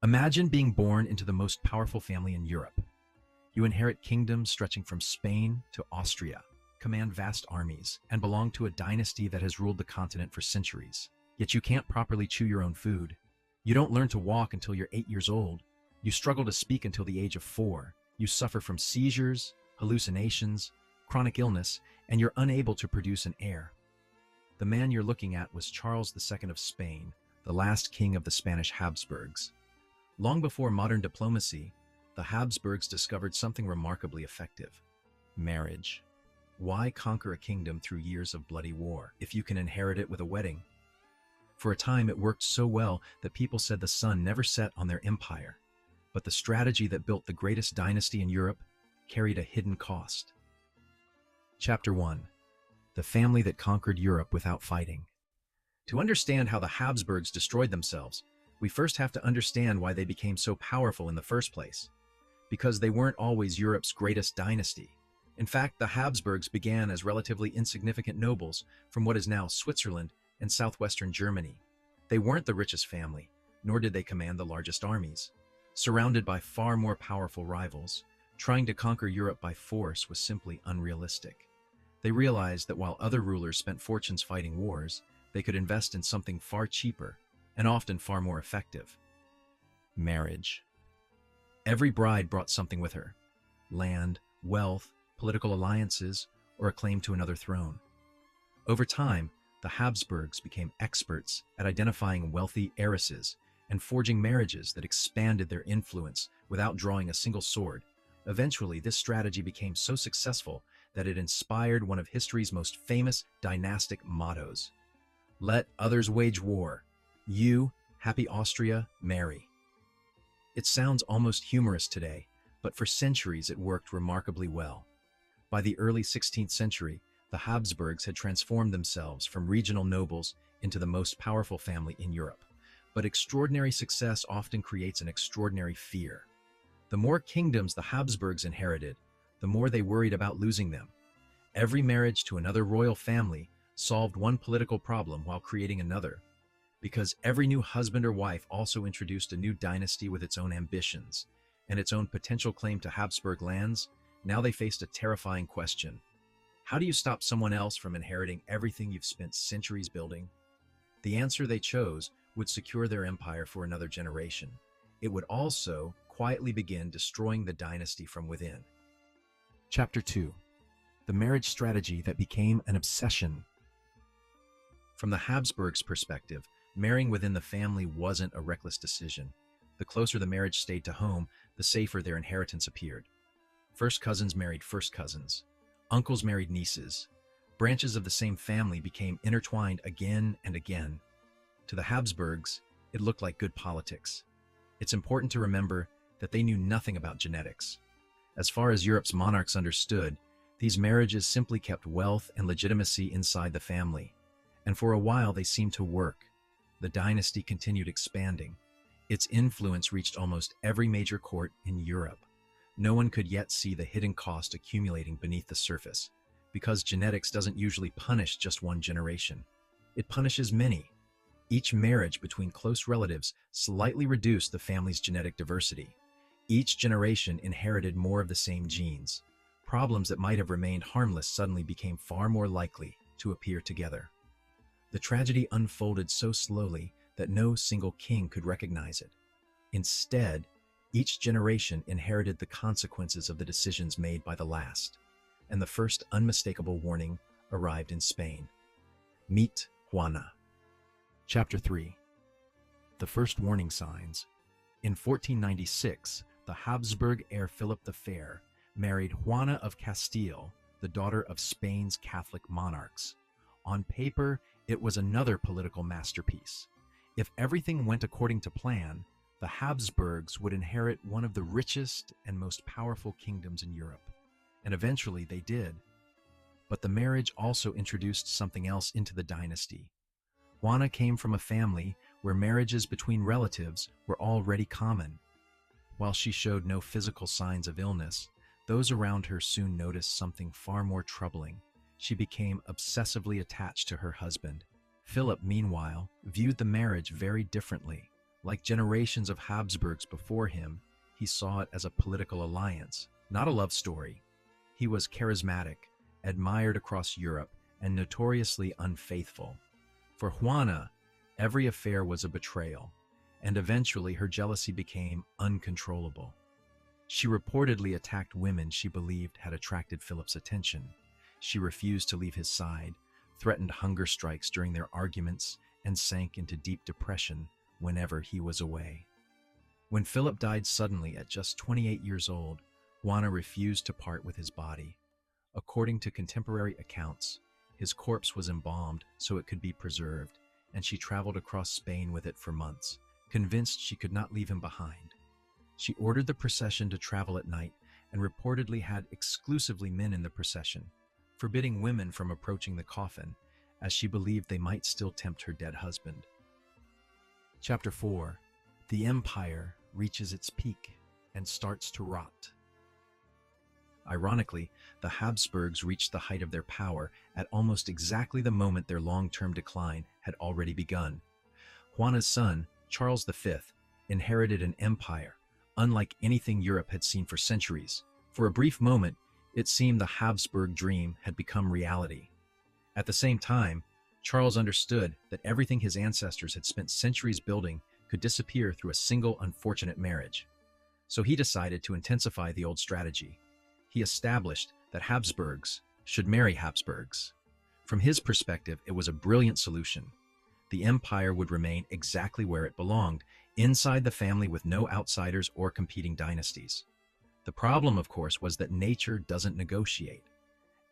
Imagine being born into the most powerful family in Europe. You inherit kingdoms stretching from Spain to Austria, command vast armies, and belong to a dynasty that has ruled the continent for centuries. Yet you can't properly chew your own food. You don't learn to walk until you're 8 years old. You struggle to speak until the age of 4. You suffer from seizures, hallucinations, chronic illness, and you're unable to produce an heir. The man you're looking at was Charles II of Spain, the last king of the Spanish Habsburgs. Long before modern diplomacy, the Habsburgs discovered something remarkably effective: marriage. Why conquer a kingdom through years of bloody war if you can inherit it with a wedding? For a time, it worked so well that people said the sun never set on their empire. But the strategy that built the greatest dynasty in Europe carried a hidden cost. Chapter 1. The family that conquered Europe without fighting. To understand how the Habsburgs destroyed themselves, we first have to understand why they became so powerful in the first place. Because they weren't always Europe's greatest dynasty. In fact, the Habsburgs began as relatively insignificant nobles from what is now Switzerland and southwestern Germany. They weren't the richest family, nor did they command the largest armies. Surrounded by far more powerful rivals, trying to conquer Europe by force was simply unrealistic. They realized that while other rulers spent fortunes fighting wars, they could invest in something far cheaper and often far more effective: marriage. Every bride brought something with her: land, wealth, political alliances, or a claim to another throne. Over time, the Habsburgs became experts at identifying wealthy heiresses and forging marriages that expanded their influence without drawing a single sword. Eventually, this strategy became so successful that it inspired one of history's most famous dynastic mottos: "Let others wage war. You, happy Austria, marry." It sounds almost humorous today, but for centuries it worked remarkably well. By the early 16th century, the Habsburgs had transformed themselves from regional nobles into the most powerful family in Europe. But extraordinary success often creates an extraordinary fear. The more kingdoms the Habsburgs inherited, the more they worried about losing them. Every marriage to another royal family solved one political problem while creating another. Because every new husband or wife also introduced a new dynasty with its own ambitions and its own potential claim to Habsburg lands, now they faced a terrifying question. How do you stop someone else from inheriting everything you've spent centuries building? The answer they chose would secure their empire for another generation. It would also quietly begin destroying the dynasty from within. Chapter 2. The marriage strategy that became an obsession. From the Habsburgs' perspective, marrying within the family wasn't a reckless decision. The closer the marriage stayed to home, the safer their inheritance appeared. First cousins married first cousins. Uncles married nieces. Branches of the same family became intertwined again and again. To the Habsburgs, it looked like good politics. It's important to remember that they knew nothing about genetics. As far as Europe's monarchs understood, these marriages simply kept wealth and legitimacy inside the family. And for a while they seemed to work. The dynasty continued expanding. Its influence reached almost every major court in Europe. No one could yet see the hidden cost accumulating beneath the surface, because genetics doesn't usually punish just one generation. It punishes many. Each marriage between close relatives slightly reduced the family's genetic diversity. Each generation inherited more of the same genes. Problems that might have remained harmless suddenly became far more likely to appear together. The tragedy unfolded so slowly that no single king could recognize it. Instead, each generation inherited the consequences of the decisions made by the last, and the first unmistakable warning arrived in Spain. Meet Juana. Chapter 3. The first warning signs. In 1496, the Habsburg heir Philip the Fair married Juana of Castile, the daughter of Spain's Catholic monarchs. On paper, it was another political masterpiece. If everything went according to plan, the Habsburgs would inherit one of the richest and most powerful kingdoms in Europe. And eventually they did. But the marriage also introduced something else into the dynasty. Juana came from a family where marriages between relatives were already common. While she showed no physical signs of illness, those around her soon noticed something far more troubling. She became obsessively attached to her husband. Philip, meanwhile, viewed the marriage very differently. Like generations of Habsburgs before him, he saw it as a political alliance, not a love story. He was charismatic, admired across Europe, and notoriously unfaithful. For Juana, every affair was a betrayal, and eventually her jealousy became uncontrollable. She reportedly attacked women she believed had attracted Philip's attention. She refused to leave his side, threatened hunger strikes during their arguments, and sank into deep depression whenever he was away. When Philip died suddenly at just 28 years old, Juana refused to part with his body. According to contemporary accounts, his corpse was embalmed so it could be preserved, and she traveled across Spain with it for months, convinced she could not leave him behind. She ordered the procession to travel at night and reportedly had exclusively men in the procession, forbidding women from approaching the coffin, as she believed they might still tempt her dead husband. Chapter 4. The Empire reaches its peak and starts to rot. Ironically, the Habsburgs reached the height of their power at almost exactly the moment their long-term decline had already begun. Juana's son, Charles V, inherited an empire unlike anything Europe had seen for centuries. For a brief moment, it seemed the Habsburg dream had become reality. At the same time, Charles understood that everything his ancestors had spent centuries building could disappear through a single unfortunate marriage. So he decided to intensify the old strategy. He established that Habsburgs should marry Habsburgs. From his perspective, it was a brilliant solution. The empire would remain exactly where it belonged, inside the family with no outsiders or competing dynasties. The problem, of course, was that nature doesn't negotiate.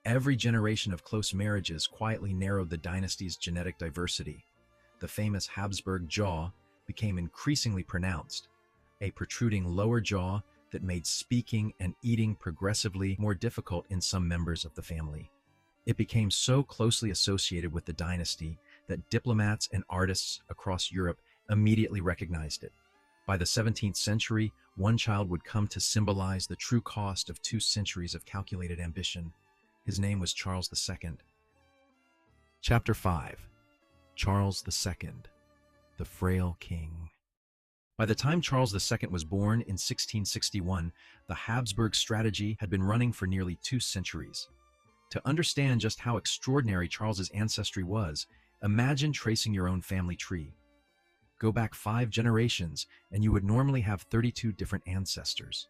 Every generation of close marriages quietly narrowed the dynasty's genetic diversity. The famous Habsburg jaw became increasingly pronounced, a protruding lower jaw that made speaking and eating progressively more difficult in some members of the family. It became so closely associated with the dynasty that diplomats and artists across Europe immediately recognized it. By the 17th century, one child would come to symbolize the true cost of 2 centuries of calculated ambition. His name was Charles II. Chapter 5. Charles II, the Frail King. By the time Charles II was born in 1661, the Habsburg strategy had been running for nearly 2 centuries. To understand just how extraordinary Charles's ancestry was, imagine tracing your own family tree. Go back 5 generations, and you would normally have 32 different ancestors.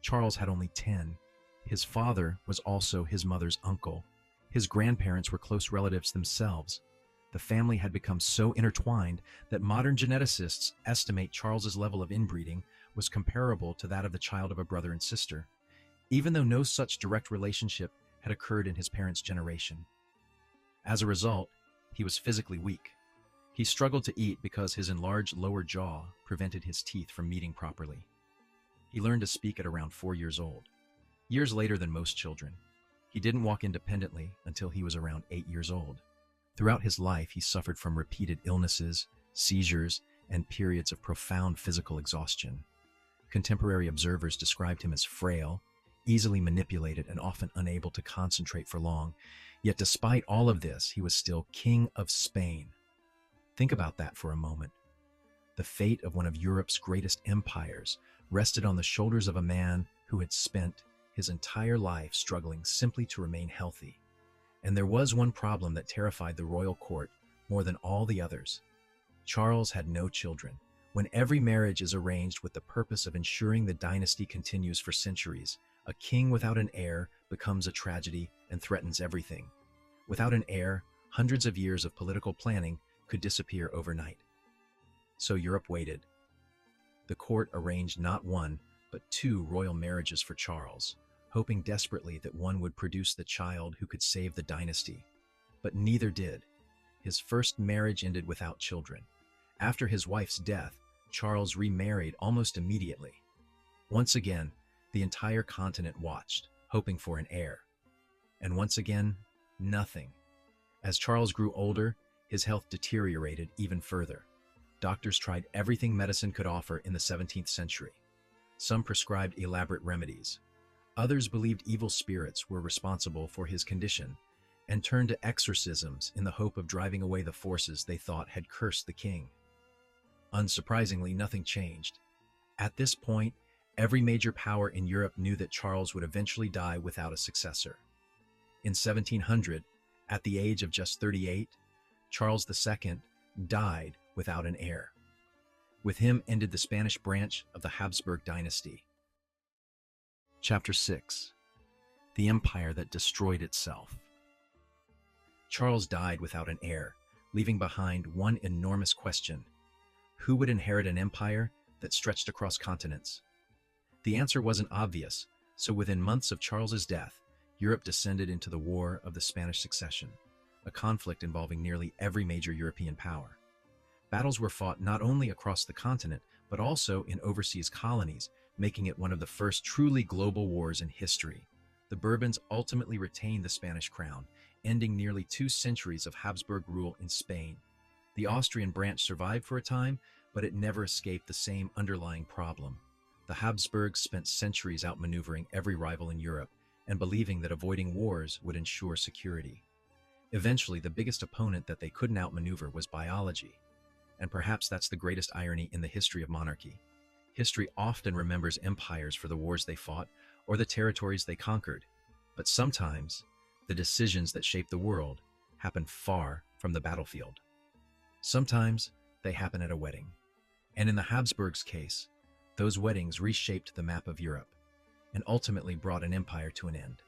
Charles had only 10. His father was also his mother's uncle. His grandparents were close relatives themselves. The family had become so intertwined that modern geneticists estimate Charles's level of inbreeding was comparable to that of the child of a brother and sister, even though no such direct relationship had occurred in his parents' generation. As a result, he was physically weak. He struggled to eat because his enlarged lower jaw prevented his teeth from meeting properly. He learned to speak at around 4 years old, years later than most children. He didn't walk independently until he was around 8 years old. Throughout his life, he suffered from repeated illnesses, seizures, and periods of profound physical exhaustion. Contemporary observers described him as frail, easily manipulated, and often unable to concentrate for long. Yet despite all of this, he was still King of Spain. Think about that for a moment. The fate of one of Europe's greatest empires rested on the shoulders of a man who had spent his entire life struggling simply to remain healthy. And there was one problem that terrified the royal court more than all the others. Charles had no children. When every marriage is arranged with the purpose of ensuring the dynasty continues for centuries, a king without an heir becomes a tragedy and threatens everything. Without an heir, hundreds of years of political planning could disappear overnight. So Europe waited. The court arranged not 1, but 2 royal marriages for Charles, hoping desperately that one would produce the child who could save the dynasty. But neither did. His first marriage ended without children. After his wife's death, Charles remarried almost immediately. Once again, the entire continent watched, hoping for an heir. And once again, nothing. As Charles grew older, his health deteriorated even further. Doctors tried everything medicine could offer in the 17th century. Some prescribed elaborate remedies. Others believed evil spirits were responsible for his condition and turned to exorcisms in the hope of driving away the forces they thought had cursed the king. Unsurprisingly, nothing changed. At this point, every major power in Europe knew that Charles would eventually die without a successor. In 1700, at the age of just 38, Charles II died without an heir. With him ended the Spanish branch of the Habsburg dynasty. Chapter 6. The Empire that Destroyed Itself. Charles died without an heir, leaving behind one enormous question: who would inherit an empire that stretched across continents? The answer wasn't obvious, so within months of Charles's death, Europe descended into the War of the Spanish Succession, a conflict involving nearly every major European power. Battles were fought not only across the continent, but also in overseas colonies, making it one of the first truly global wars in history. The Bourbons ultimately retained the Spanish crown, ending nearly 2 centuries of Habsburg rule in Spain. The Austrian branch survived for a time, but it never escaped the same underlying problem. The Habsburgs spent centuries outmaneuvering every rival in Europe and believing that avoiding wars would ensure security. Eventually, the biggest opponent that they couldn't outmaneuver was biology. And perhaps that's the greatest irony in the history of monarchy. History often remembers empires for the wars they fought or the territories they conquered. But sometimes, the decisions that shape the world happen far from the battlefield. Sometimes, they happen at a wedding. And in the Habsburgs' case, those weddings reshaped the map of Europe and ultimately brought an empire to an end.